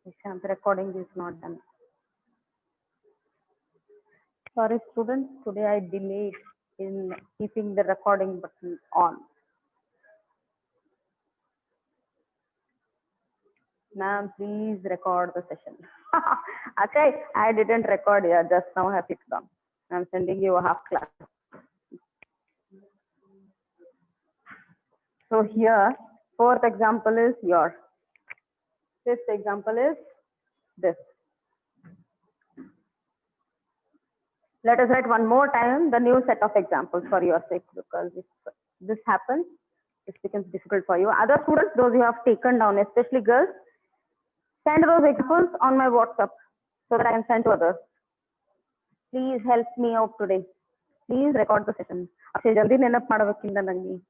The recording is not done. Sorry, students. Today I delayed in keeping the recording button on. Ma'am, please record the session. Okay, I didn't record yet. Just now I have fixed on. I'm sending you a half class. So here, fourth example is yours. Fifth example is this. Let us write one more time the new set of examples for your sake, because if this happens, it becomes difficult for you. Other students, those who have taken down, especially girls, send those examples on my WhatsApp so that I can send to others. Please help me out today. Please record the session. Okay, jaldi nenap madavakilla nange.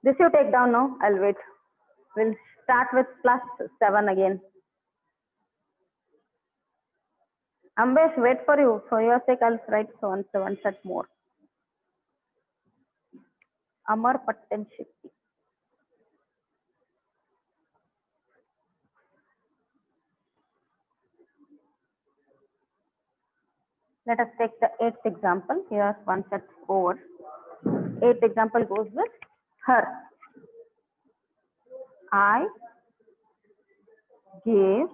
This you take down now. I'll wait. We'll start with +7 again. Ambesh, wait for you. For your sake, I'll write one set more. Amar Pattan Shakti. Let us take the 8th example. Here, one set over. 8th example goes with her. I gave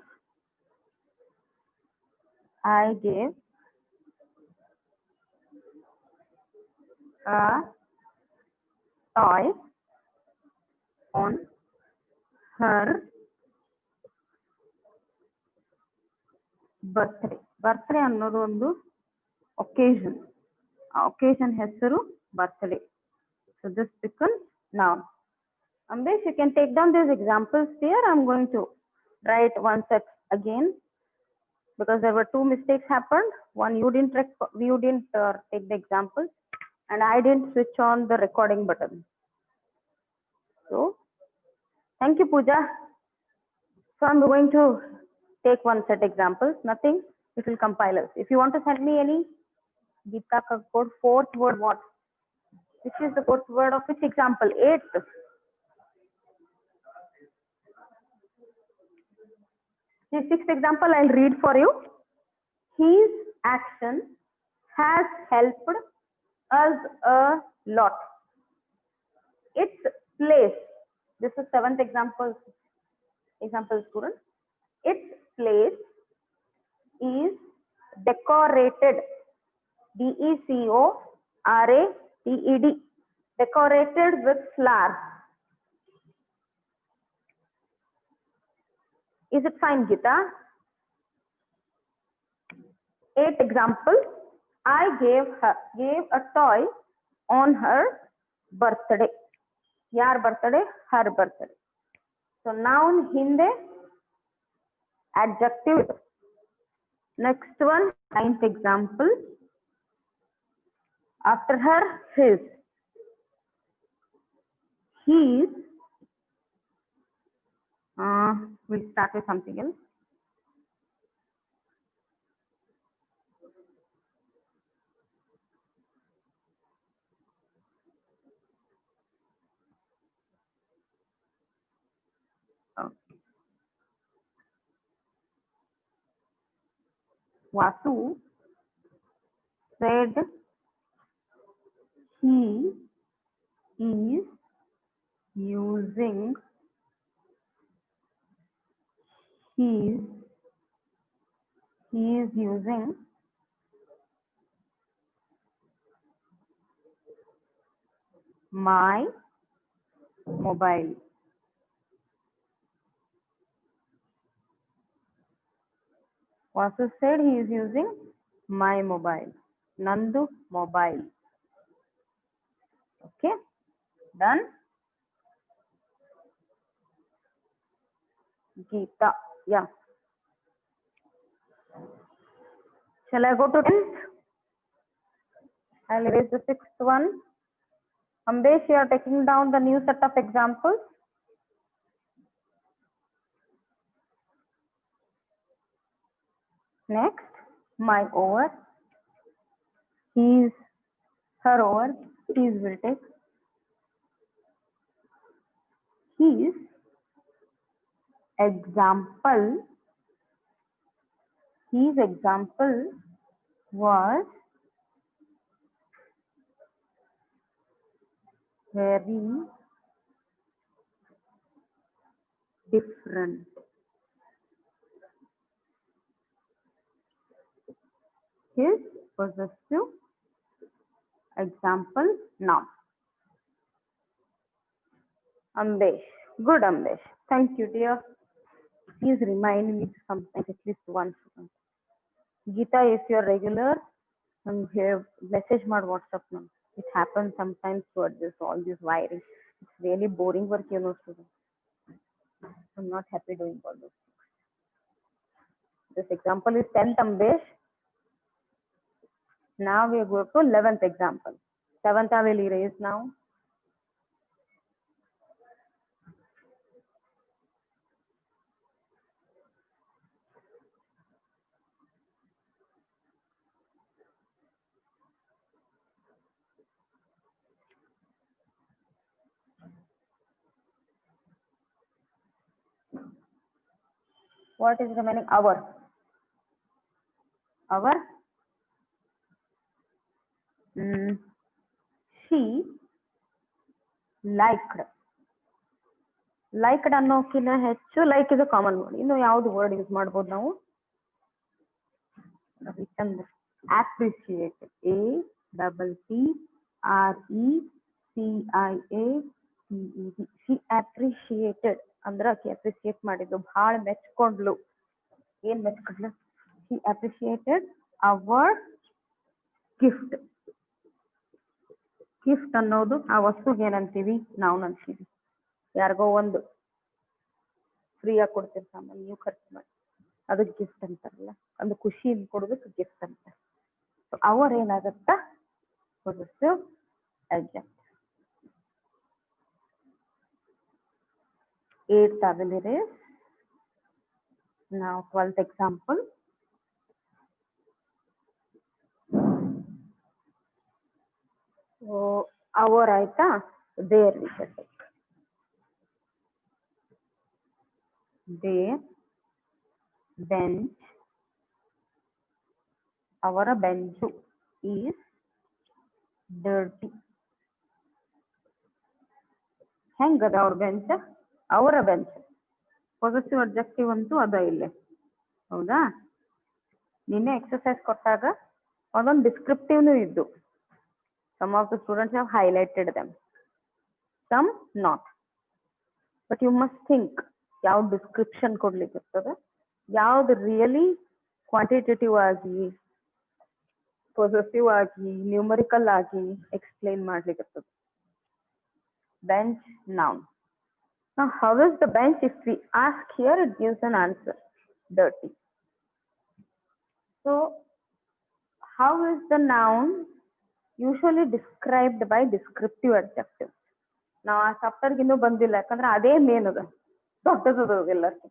a toy on her birthday. Birthday ಅನ್ನೋದು ಒಂದು occasion. Occasion ಹೆಸರು birthday. So this becomes noun. Ambesh, you can take down these examples here. I'm going to write one set again because there were two mistakes happened. One, you didn't take the examples, and I didn't switch on the recording button. So thank you, Pooja. So I'm going to take one set examples. Nothing. It will compile us. If you want to send me any Geeta ka code, fourth word what? Which is the fourth word of which example? 8th. The 6th example I'll read for you. His action has helped us a lot. Its place. This is 7th example student. Its place is decorated. decorated. Decorated with flowers. Is it fine, Geeta? 8th example. I gave a toy on her birthday. Yar birthday? Her birthday. So noun hinde adjective. Next one, 9th example. After her, his. His. We'll start with something else. Vasu said he is using my mobile. Vasu said he is using my mobile. Nandu mobile. Okay, done. Geeta, yeah. Shall I go to 10th? I'll erase the 6th one. Ambesh, you are taking down the new set of examples. Next, my over. His, her over. His will take. He his example was very different. His possessive example noun. Ambesh. Good, Ambesh. Thank you, dear. Please remind me sometimes, at least once. Geeta, if you're regular, and here message my WhatsApp now. It happens sometimes towards this all this wiring. It's really boring work, students. I'm not happy doing all this. This example is 10th Ambesh. Now we go to 11th example. 7th I will erase now. What is remaining? Our. She liked. Liked ಅನ್ನೋಕಿನ ಹೆಚ್ಚು like is a common word. ಇನ್ನು ಯಾವ್ದು word use ಮಾಡ್ಬೋದು ನಾವು? Appreciate. A-P-P-R-E-C-I-A-T-E-D. She appreciated ಅಂದ್ರೆ ಆಕೆ appreciate ಮಾಡಿದ್ದು, ಬಹಳ ಮೆಚ್ಕೊಂಡ್ಲು. ಏನ್ ಮೆಚ್ಕೊಂಡ್ಲು? She appreciated our gift. Gift ಅನ್ನೋದು ಆ ವಸ್ತುಗೆ ಏನಂತೀವಿ? ನಾವು ಅಂತೀವಿ. ಯಾರಿಗೋ ಒಂದು ಫ್ರೀಯಾಗಿ ಕೊಡ್ತೀರಿ ಸಾಮಾನು, ನೀವು ಖರ್ಚು ಮಾಡಿ, ಅದಕ್ಕೆ ಗಿಫ್ಟ್ ಅಂತಾರಲ್ಲ, ಒಂದು ಖುಷಿಯಿಂದ ಕೊಡೋದಕ್ಕೆ ಗಿಫ್ಟ್ ಅಂತಾರೆ. ಅವರ್ ಏನಾಗತ್ತ? possessive adjective. 8th I will erase. Now 12th example. So our ಆಯ್ತಾ? There we can take. Their bench. Our bench is dirty. ಹೆಂಗದ ಅವ್ರ ಬೆಂಚ್? ಅವರ ಬೆಂಚ್. ಪಾಸಿಟಿವ್ ಅಬ್ಜೆಕ್ಟಿವ್ ಅಂತೂ ಅದ ಇಲ್ಲೇ, ಹೌದಾ? ನಿನ್ನೆ ಎಕ್ಸರ್ಸೈಸ್ ಕೊಟ್ಟಾಗ ಒಂದೊಂದು ಡಿಸ್ಕ್ರಿಪ್ಟಿವ್ನು ಇದ್ದು. Some of the students have highlighted them, some not. But you must think, ಯಾವ ಡಿಸ್ಕ್ರಿಪ್ಷನ್ ಕೊಡ್ಲಿಕ್ಕಿರ್ತದೆ, ಯಾವ್ದು ರಿಯಲಿ ಕ್ವಾಂಟಿಟೇಟಿವ್ ಆಗಿ, ಪೊಸೆಸಿವ್ ಆಗಿ, ನ್ಯೂಮರಿಕಲ್ ಆಗಿ explain ಮಾಡ್ಲಿಕ್ಕಿರ್ತದೆ. Bench noun. Now how is the bench? If we ask here, it gives an answer, dirty. So how is the noun usually described by descriptive adjectives? ನಾವು ಆ ಚಾಪ್ಟರ್ಗೆ ಇನ್ನೂ ಬಂದಿಲ್ಲ, ಯಾಕಂದ್ರೆ ಅದೇ main ಅದ, ದೊಡ್ಡದು ಎಲ್ಲರಿಗೂ.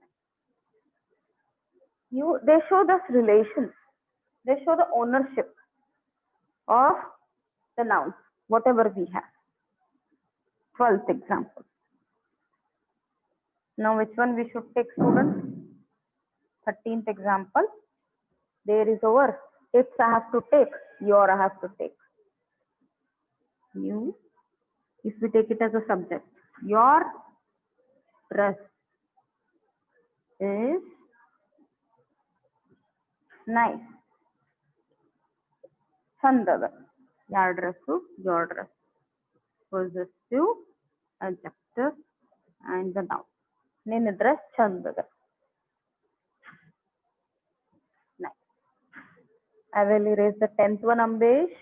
They show the relations, they show the ownership of the nouns, whatever we have. 12th example. Now which one we should take, students? 13th example. There is over. If I have to take, your I have to take. You, if we take it as a subject, your dress is nice. ಚಂದದ. ಯಾರ dress? your dress. Possessive adjective and the noun. ನಿನ್ನ dress ಚಂದದ. Nice. I will erase the 10th one, Ambesh.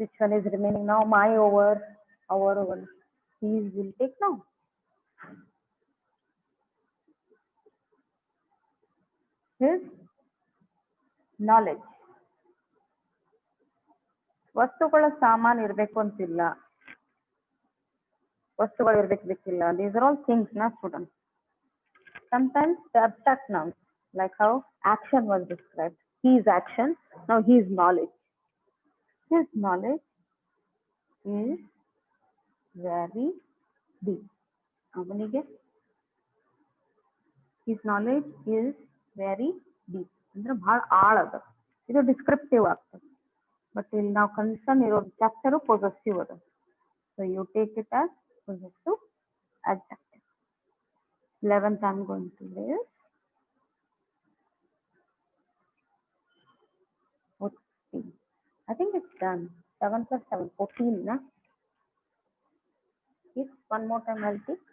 Which one is remaining now? My over, our over. These will take now. His knowledge. ವಸ್ತುಗಳ ಸಾಮಾನು ಇರಬೇಕು ಅಂತಿಲ್ಲ, ವಸ್ತುಗಳು ಇರ್ಬೇಕಿಲ್ಲ. These are all things, na students. Sometimes the abstract nouns, like how action was described. His action, now his knowledge. His knowledge is very deep. ಅವನಿಗೆ his knowledge is very deep ಅಂದ್ರೆ ಬಹಳ ಆಳದ. ಇದು ಡಿಸ್ಕ್ರಿಪ್ಟಿವ್ ಆಗ್ತದೆ. But ಇಲ್ಲಿ ನಾವು concern ಇರೋ chapter possessive ಅದ. So you take it as possessive adjective. 11th I'm going to list. 14. I think it's done. 7 plus 7, 14, na? Yes, one more time I'll take.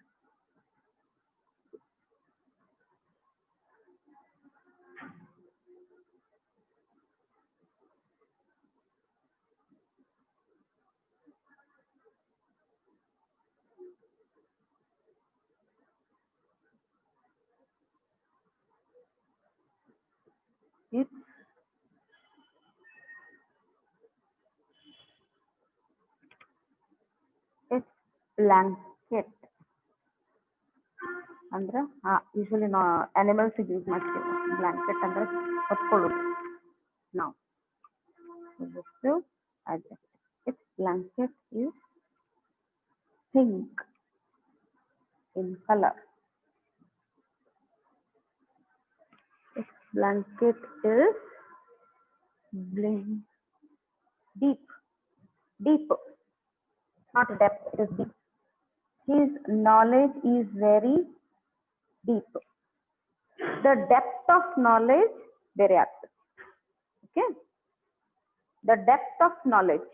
It's blanket. ಅಂದ್ರೆ usually ನಾವು animals use ಮಾಡ್ತೀವಿ. Blanket ಅಂದ್ರೆ ಹೊತ್ಕೊಳ್ಳೋದು. ನಾವು possessive adjective. Its blanket is pink in color. Its blanket is deep. Deep. Not depth, it is deep. His knowledge is very deep. The depth of knowledge very active. Okay. The depth of knowledge.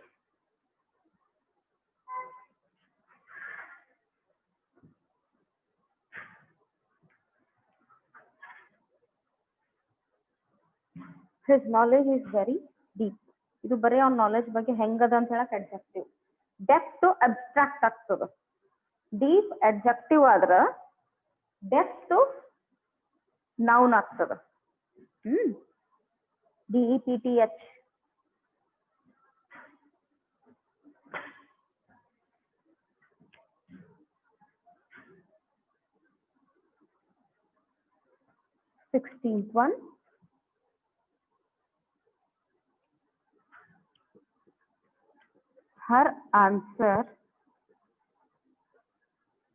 His knowledge is very deep. ಇದು ಬರೀ ಅವ್ನ knowledge ಬಗ್ಗೆ ಹೆಂಗದ ಅಂತ ಹೇಳಕ್ adjective. Depth abstract ಆಗ್ತದ. Deep adjective ಆದ್ರ depth noun ಆಗ್ತದ. DEPTH. Sixteenth one. Her answer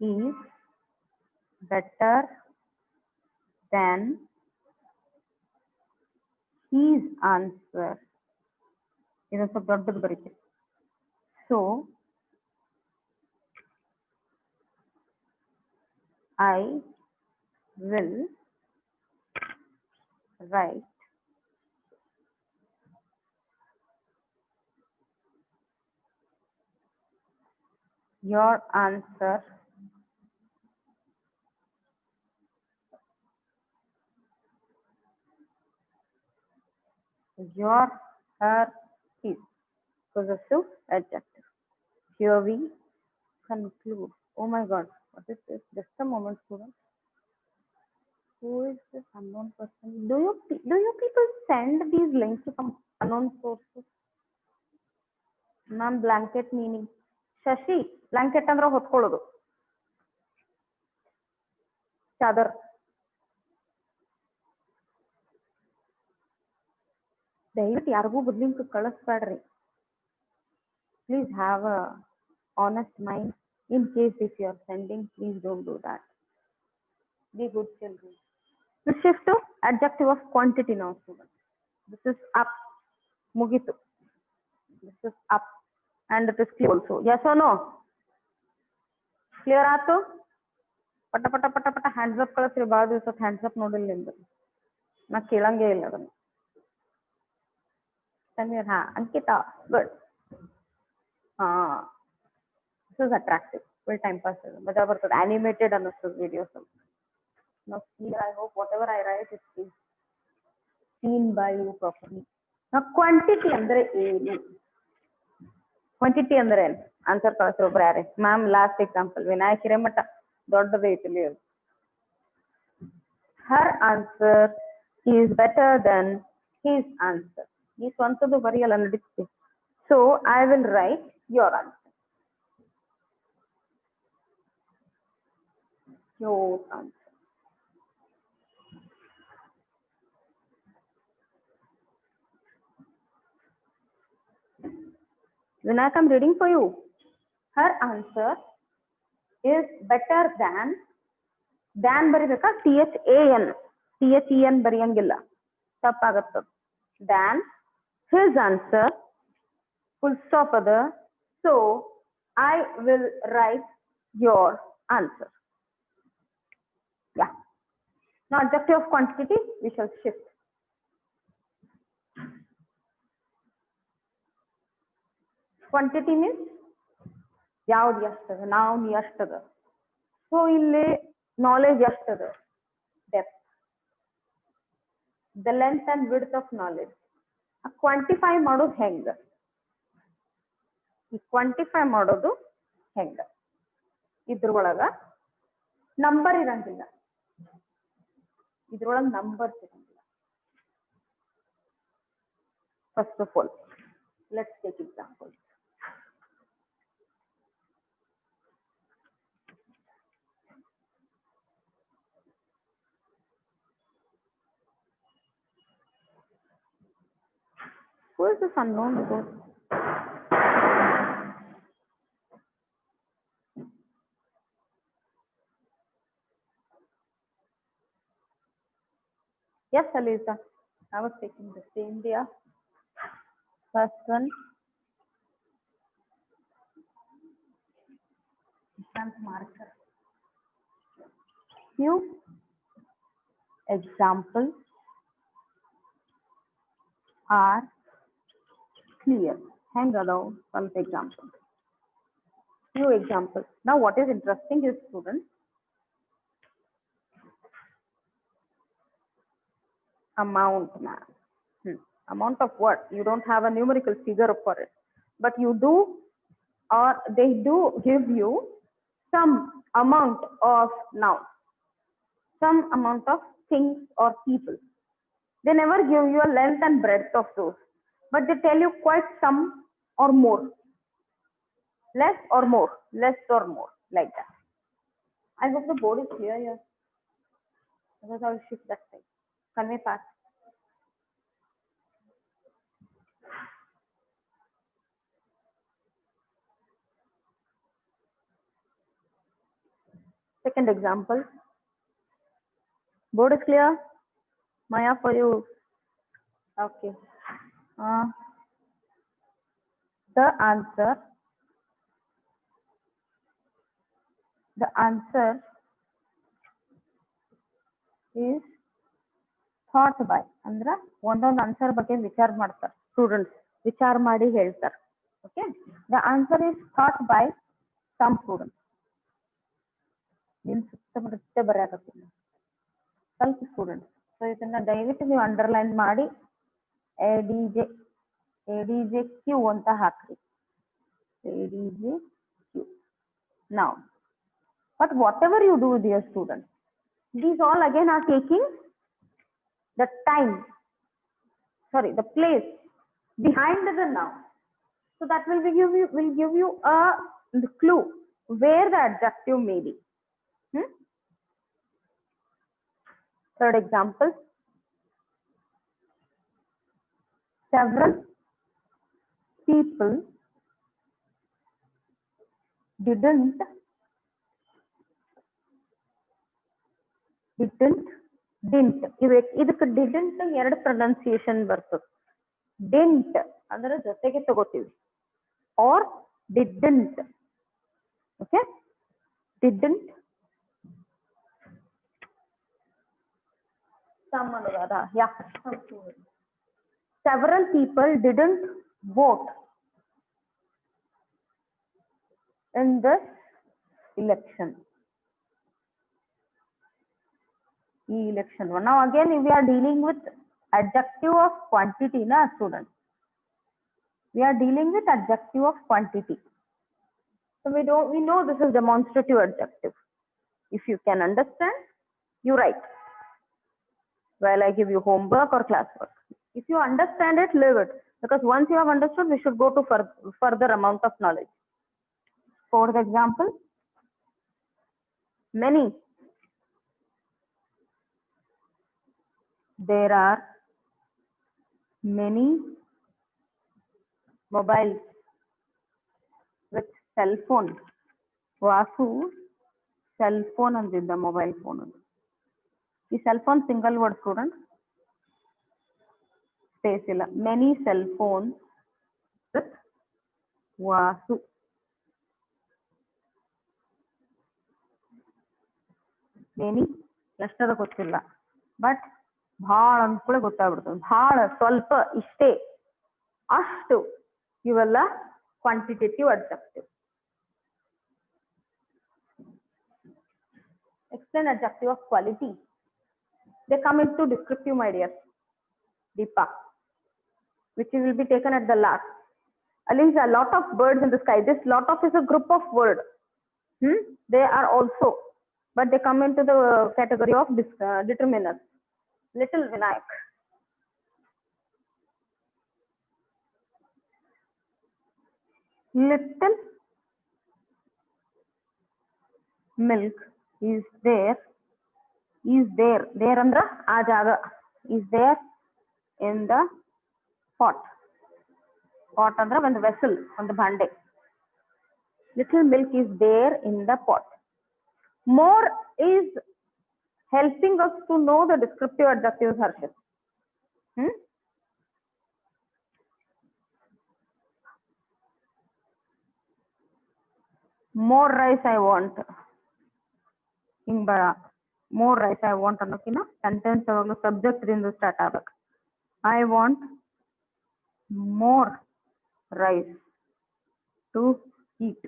is better than his answer. ಇದೊಂದು ಸ್ವಲ್ಪ ದೊಡ್ಡದು ಬರುತ್ತೆ. So I will write your answer your, her, his. Possessive adjective. Here we conclude. Oh my God, what is this? Just a moment, students. Who is this unknown person? Do you people send these links to some unknown sources? Ma'am, blanket meaning. Shashi, blanket ಅಂದ್ರೆ ಹೊತ್ಕೊಳ್ಳೋದು. ಚಾದರ್. ದಯವಿಟ್ಟು ಯಾರಿಗೂ link ಕಳಿಸ್ಬೇಡ್ರಿ. Please have a honest mind. In case if you are sending, please don't do that. Be good children. Let's shift to adjective of quantity now, students. This is up. Mugitu. This is up. And it is clear also. Yes or no? Clear ಆಯ್ತು? ಪಟ ಪಟ ಪಟ ಪಟ hands up ಕಳಿಸ್ರಿ. ಭಾಳ ದಿವಸ hands up ನೋಡಿಲ್ಲ ನಿಮ್ದು. ನಾ ಕೇಳಂಗೇ ಇಲ್ಲ ಅದನ್ನು. ಸಮೀರ್, ಹಾ. ಅಂಕಿತಾ, ಗುಡ್. ಹಾ. This is attractive. Full time pass. ಮಜಾ ಬರ್ತದೆ. Animated ಅನ್ನಿಸ್ತದೆ videos. Now here I hope whatever I write is seen by you properly. Now quantity ಅಂದ್ರೆ ಏನು? Quantity ಅಂದ್ರೆ ಏನು? ಆನ್ಸರ್ ಕಳಿಸ್ರಿ ಒಬ್ರು ಯಾರೇ. Ma'am last example Vinayak Hiremath ದೊಡ್ಡದು ಐತಿಲಿ. Her answer is better than his answer. ಈ ಸ್ವಂತದ್ದು ಬರೆಯಲ್ಲ ನಡೀತಿ. So I will write your answer. Your answer. Vinayak, I'm reading for you. Her answer is better than ಬರಿಬೇಕಾ THEN ಬರೆಯಂಗಿಲ್ಲ, ತಪ್ಪಾಗತ್ತದು. Than his answer, full stop ada. So I will write your answer. Yeah. Now adjective of quantity we shall shift. Quantity means ಯಾವ್ದು ಎಷ್ಟದ, ನಾವು ನೀ ಎಷ್ಟದ. So ಇಲ್ಲಿ knowledge ಎಷ್ಟದ, depth, the length and width of knowledge. Quantify ಮಾಡೋದು ಹೆಂಗ, ಈ ಕ್ವಾಂಟಿಫೈ ಮಾಡೋದು ಹೆಂಗ, ಇದ್ರೊಳಗ ನಂಬರ್ ಇರಂಗಿಲ್ಲ, ಇದ್ರೊಳಗ ನಂಬರ್ಸ್ ಇರಂಗಿಲ್ಲ. First of all let's take example. Who is this unknown source? Yes, Alisa. I was taking the same day. First one. Marker. Few examples are clear. Hang around some examples. Few examples. Now, what is interesting is, students, amount, man. Amount of what? You don't have a numerical figure for it, but you do, or they do give you some amount of noun, some amount of things or people. They never give you a length and breadth of those, but they tell you quite some or more, less or more, less or more, like that. I hope the board is clear here, because I will shift that side. Convey pass. Second example. Board is clear? Maya, for you. Okay. The answer is thought by. ಅಂದ್ರೆ ಒಂದೊಂದು answer ಬಗ್ಗೆ ವಿಚಾರ ಮಾಡ್ತಾರೆ students, ವಿಚಾರ ಮಾಡಿ ಹೇಳ್ತಾರೆ. Okay, the answer is thought by some students. ನಿಮ್ ಸುತ್ತಮುತ್ತ ಬರೆಯಕತ್ತೀನಿ ಸ್ವಲ್ಪ ಸ್ಟೂಡೆಂಟ್ಸ್. ಸೊ ಇದನ್ನ ದಯವಿಟ್ಟು ನೀವು ಅಂಡರ್ಲೈನ್ ಮಾಡಿ ಎಡಿಜೆ ಕ್ಯೂ ಅಂತ ಹಾಕ್ರಿ. ಎಡಿಜೆ Q. Now, but whatever you do, dear students, these all again are taking the time, sorry, the place behind the noun. So that will give you a clue where the adjective may be. Third example. Several people didn't ಇದಕ್ಕೆ didn't ಎರಡು pronunciation ಬರ್ತದೆ. Dent ಅಂದ್ರೆ ಜೊತೆಗೆ ತಗೋತೀವಿ, or didn't. Okay, didn't several people didn't vote in this election. Now again we are dealing with adjective of quantity, na students. We are dealing with adjective of quantity. So we know this is demonstrative adjective. If you can understand, you write while I give you homework or classwork. If you understand it, leave it, because once you have understood, we should go to further amount of knowledge. Fourth example. Many. There are many mobiles with cell phone. Vasu cell phone andidda mobile phone. The cell phone single word student. Space illa. Many cell phones with Vasu. Many ಎಷ್ಟದ ಗೊತ್ತಿಲ್ಲ but ಭಾಳ ಅಂದ್ಕೂಳೆ ಗೊತ್ತಾಗ್ಬಿಡ್ತದೆ. ಭಾಳ ಸ್ವಲ್ಪ ಇಷ್ಟೇ ಅಷ್ಟು ಇವೆಲ್ಲ quantitative adjective. Explain adjective of quality. They come into descriptive, my dear Deepa, which will be taken at the last. Alice, a lot of birds in the sky. This lot of is a group of word. They are also, but they come into the category of determiners. Little Vinayak. Little milk is there. Is there. There andra aa jaga. Is there in the pot. Pot andra ಒಂದು vessel, ಒಂದು ಭಾಂಡೆ. Little milk is there in the pot. More is helping us to know the descriptive adjectives, Harshit. More rice I want. More rice I want ಅನ್ನೋಕಿನ sentence ಯಾವಾಗಲೂ subject ದಿಂದ start ಆಗಬೇಕು. I want more rice to eat.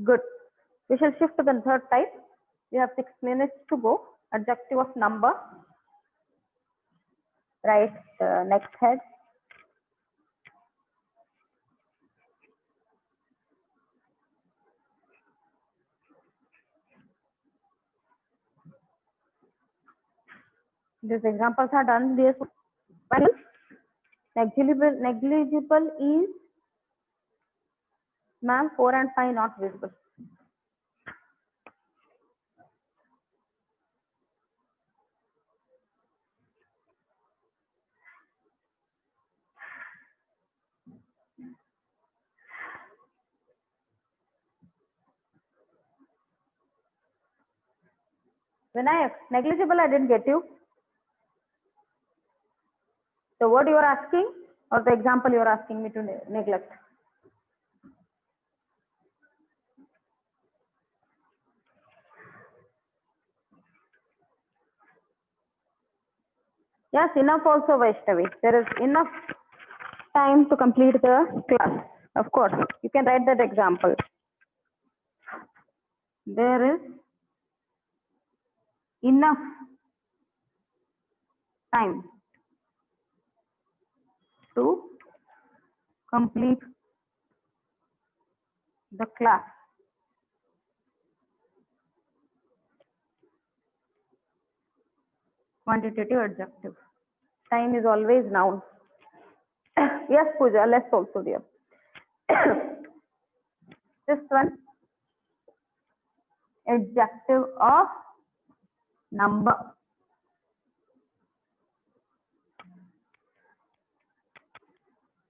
Good. We shall shift to the third type. We have 6 minutes to go. Adjective of number. Right. Next head. These examples are done. This one negligible is, ma'am, 4 and 5 not visible. Vinayak, negligible, I didn't get you. The word you are asking or the example you are asking me to neglect? Yes, enough also, Vaishnavi. There is enough time to complete the class. Of course, you can write that example. There is enough time to complete the class. Quantitative adjective. Time is always noun. Yes, Pooja, less also there. This one, adjective of number.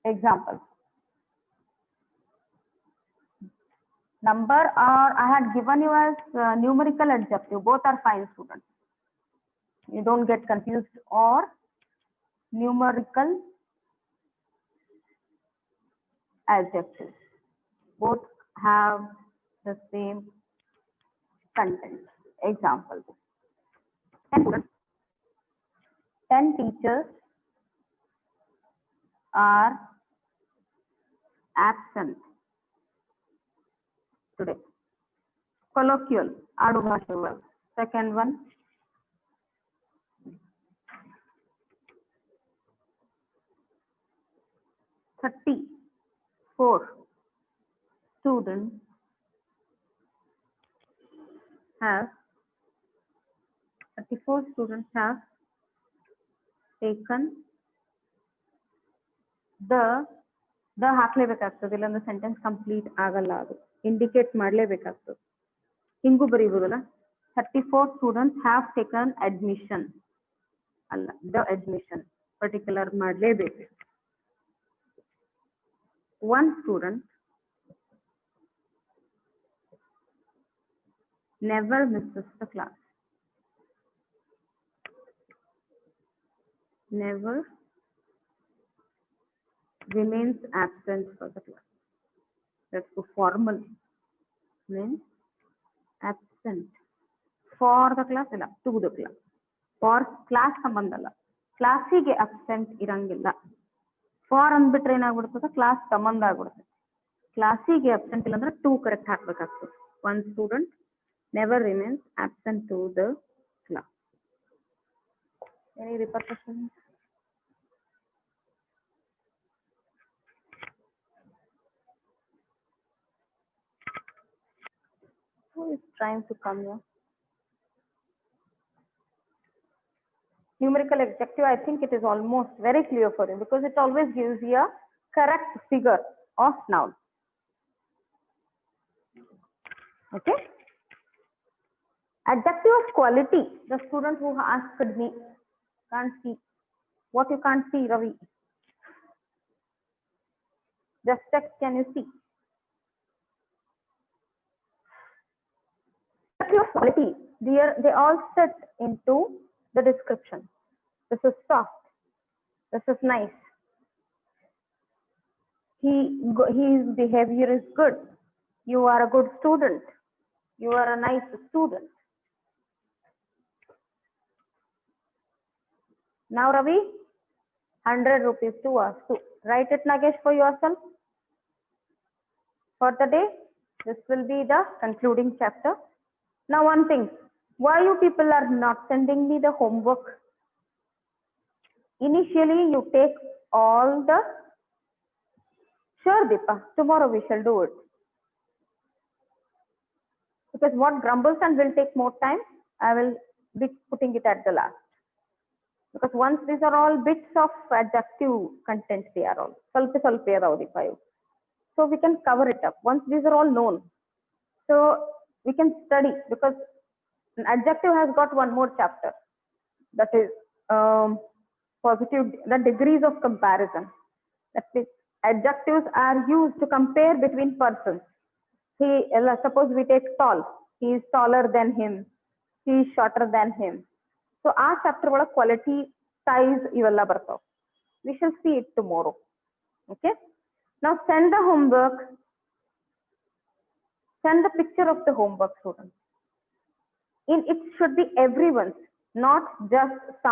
Example. Number, or I had given you as numerical adjective. Both are fine, students. You don't get confused. Or numerical adjectives. Both have the same content. Example. 10 teachers are absent today. Colloquial, Adu Bhasha. Second one. Four students have 34 students have taken the ಹಾಕ್ಲೇಬೇಕಾಗ್ತದೆ, ಇಲ್ಲಾಂದ್ರೆ sentence complete ಆಗಲ್ಲ. ಅದು indicate ಮಾಡಲೇಬೇಕಾಗ್ತದೆ. ಹಿಂಗೂ ಬರೀಬೋದಲ್ಲ. 34 students have taken admission. ಅಲ್ಲ, the admission particular ಮಾಡಲೇಬೇಕು. One student never misses the class. Never remains absent for the class. That's the formal means absent for the class ಇಲ್ಲ to the class. For class ಸಂಬಂಧ ಅಲ್ಲ, ಕ್ಲಾಸಿಗೆ absent ಇರಂಗಿಲ್ಲ. For ಅಂದ್ಬಿಟ್ರೆ ಏನಾಗ್ಬಿಡ್ತದ, class ಸಂಬಂಧ ಆಗ್ಬಿಡ್ತದೆ. ಕ್ಲಾಸಿಗೆ ಅಬ್ಸೆಂಟ್ ಇಲ್ಲ ಅಂದ್ರೆ ಟು ಕರೆಕ್ಟ್ ಹಾಕ್ಬೇಕಾಗ್ತದೆ. One student never remains absent to the class. Any repercussion? Who is trying to come here? Numerical adjective, I think it is almost very clear for you because it always gives you a correct figure of noun. Okay. Adjective of quality. The student who asked me can't see. What you can't see, Ravi? Just text, can you see? Adjective of quality. They all set into the description. This is soft. This is nice. His behavior is good. You are a good student. You are a nice student. Now, Ravi, 100 rupees to us too. Write it, Nagesh, for yourself. For the day, this will be the concluding chapter. Now, one thing, why you people are not sending me the homework? Initially, you take all the, sure Deepa, tomorrow we shall do it. Because what grumbles and will take more time, I will be putting it at the last. Because once these are all bits of adjective content, they are all. So we can cover it up. Once these are all known, so we can study, because an adjective has got one more chapter. That is positive, the degrees of comparison. That is, adjectives are used to compare between persons. Suppose we take tall. He is taller than him. He is shorter than him. So our chapter was quality, size, ivella bartav. We shall see it tomorrow. Okay. Now send the homework. Send the picture of the homework, students. It should be everyone's, not just some.